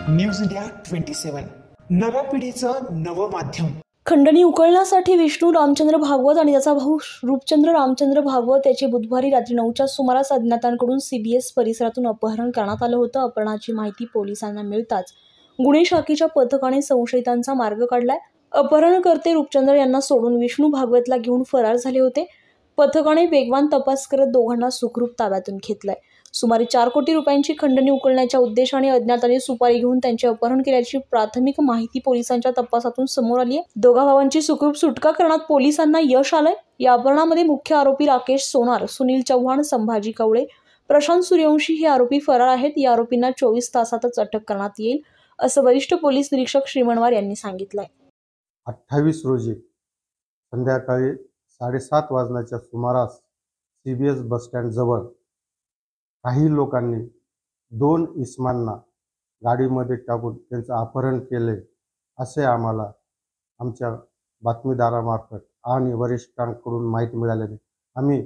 News India 27 नव्या पिढीचं नवं माध्यम। खंडणी उकळण्यासाठी विष्णू रामचंद्र भागवत आणि त्याचा भाऊ रूपचंद्र रामचंद्र भागवत याचे बुधवारी रात्री 9च्या सुमारास अज्ञातांकडून सीबीएस परिसरातून अपहरण करण्यात आलं होतं। अपहरणाची माहिती पोलिसांना मिळताच गुन्हे शाखेच्या पथकाने संशयितांचा मार्ग काढलाय। अपहरणकर्ते रूपचंद्र यांना सोडून विष्णू भागवतला घेऊन फरार झाले होते। पथकाने वेगवान तपास करत दोघांना सुखरूप ताब्यातून घेतलंय। सुमारे 4 कोटी रुपयांची खंडणी उकळण्याच्या उद्देशाने अज्ञातांनी सुपारी घेऊन त्यांचे अपहरण केल्याची प्राथमिक माहिती पोलिसांच्या तपासातून समोर आली आहे। दोघा भावांची सुखरूप सुटका करण्यात पोलिसांना यश आलंय। या अपहरणामध्ये मुख्य आरोपी राकेश सोनार, सुनील चव्हाण, संभाजी कवळे, प्रशांत सूर्यवंशी हे आरोपी फरार आहेत। या आरोपींना 24 तासातच अटक करण्यात येईल असं वरिष्ठ पोलीस निरीक्षक श्रीमणवार यांनी सांगितलंय। 28 रोजी संध्याकाळी 7:30 वाजण्याच्या सुमारास सीबीएस बसस्टँड जवळ काही लोकांनी 2 इसमांना गाडीमध्ये टाकून त्यांचं अपहरण केले असे आम्हाला आमच्या बातमीदारामार्फत आणि वरिष्ठांकडून माहिती मिळाल्याने आम्ही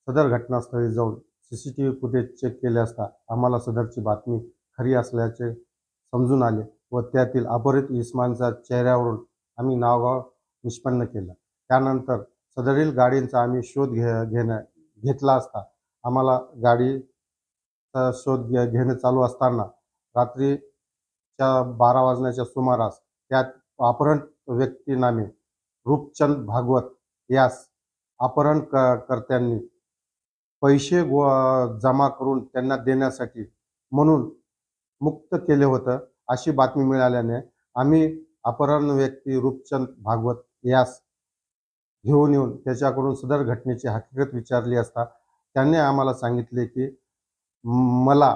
सदर घटनास्थळी जाऊन CCTV फुटेज चेक केले असता आम्हाला सदरची बातमी खरी असल्याचे समजून आले व त्यातील अपहरित इसमांच्या चेहऱ्यावरून आम्ही नावगाव निष्पन्न केलं। त्यानंतर सदरील गाडींचा आम्ही शोध घेतला असता आम्हाला गाडीचा शोध घेणे चालू असताना रात्रीच्या 12 वाजण्याच्या सुमारास त्यात अपहरण व्यक्ती नामे रूपचंद भागवत यास अपहरणकर्त्यांनी पैसे जमा करून त्यांना देण्यासाठी म्हणून मुक्त केले होतं अशी बातमी मिळाल्याने आम्ही अपहरण व्यक्ती रूपचंद भागवत यास घेऊन येऊन त्याच्याकडून सदर घटनेची हकीकत विचारली असता त्यांनी आम्हाला सांगितले की मला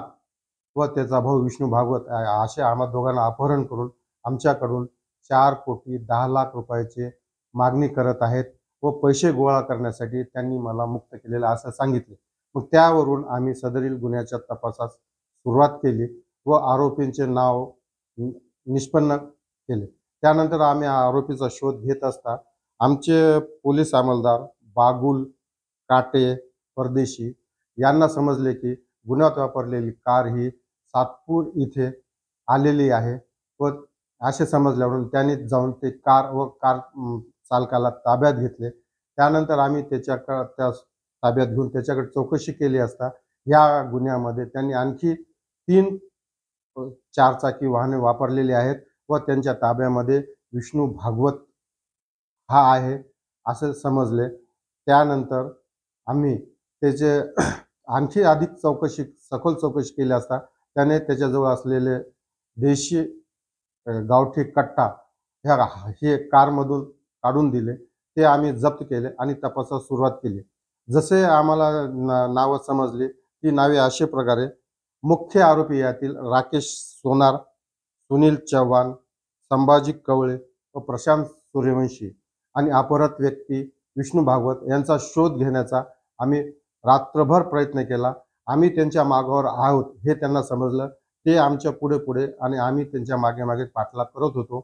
व त्याचा भाऊ विष्णू भागवत असे आम्हा दोघांना अपहरण करून आमच्याकडून 4 कोटी 10 लाख रुपयाचे मागणी करत आहेत व पैसे गोळा करण्यासाठी त्यांनी मला मुक्त केलेलं असं सांगितले। मग त्यावरून आम्ही सदरील गुन्ह्याच्या तपासास सुरुवात केली व आरोपींचे नाव निष्पन्न केले। त्यानंतर आम्ही आरोपीचा शोध घेत असता आमचे पोलीस अंमलदार बागुल काटे परदेशी यांना समजले की गुन्ह्यात वापरलेली कार ही सातपूर इथे आलेली आहे व असे समजल्यावरून त्यांनी जाऊन ते कार व कार चालकाला ताब्यात घेतले। त्यानंतर आम्ही त्या ताब्यात घेऊन त्याच्याकडे चौकशी केली असता या गुन्ह्यामध्ये त्यांनी आणखी 3 चारचाकी वाहने वापरलेली आहेत व त्यांच्या ताब्यामध्ये विष्णू भागवत हा आहे असे समजले। त्यानंतर आम्ही त्याचे आणखी अधिक सखोल चौकशी केली असता त्याने त्याच्याजवळ असलेले देशी गावठी कट्टा हे कारमधून काढून दिले, ते आम्ही जप्त केले आणि तपासास सुरुवात केली। जसे आम्हाला नावं समजली ती नावे अशा प्रकारे मुख्य आरोपी यातील राकेश सोनार, सुनील चव्हाण, संभाजी कवळे व प्रशांत सूर्यवंशी आणि अपहरित व्यक्ती विष्णू भागवत यांचा शोध घेण्याचा आम्ही रात्रभर प्रयत्न केला। आम्ही त्यांच्या मागावर आहोत हे त्यांना समजलं, ते आमच्या पुढे आणि आम्ही त्यांच्या मागे पाठलाग करत होतो।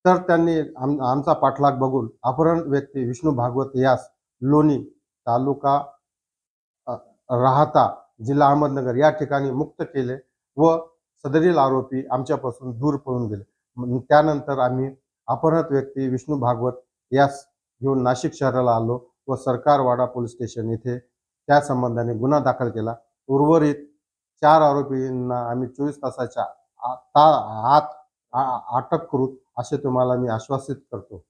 तर त्यांनी आमचा पाठलाग बघून अपहरण व्यक्ती विष्णू भागवत यास लोणी तालुका राहता जिल्हा अहमदनगर या ठिकाणी मुक्त केले व सदरील आरोपी आमच्यापासून दूर पळून गेले। त्यानंतर आम्ही अपहरित व्यक्ती विष्णू भागवत यास घेऊन नाशिक शहराला आलो व सरकारवाडा पोलीस स्टेशन येथे त्या संबंधाने गुन्हा दाखल केला। उर्वरित 4 आरोपींना आम्ही 24 तासाच्या आत अटक करू असे तुम्हाला मी आश्वासित करतो।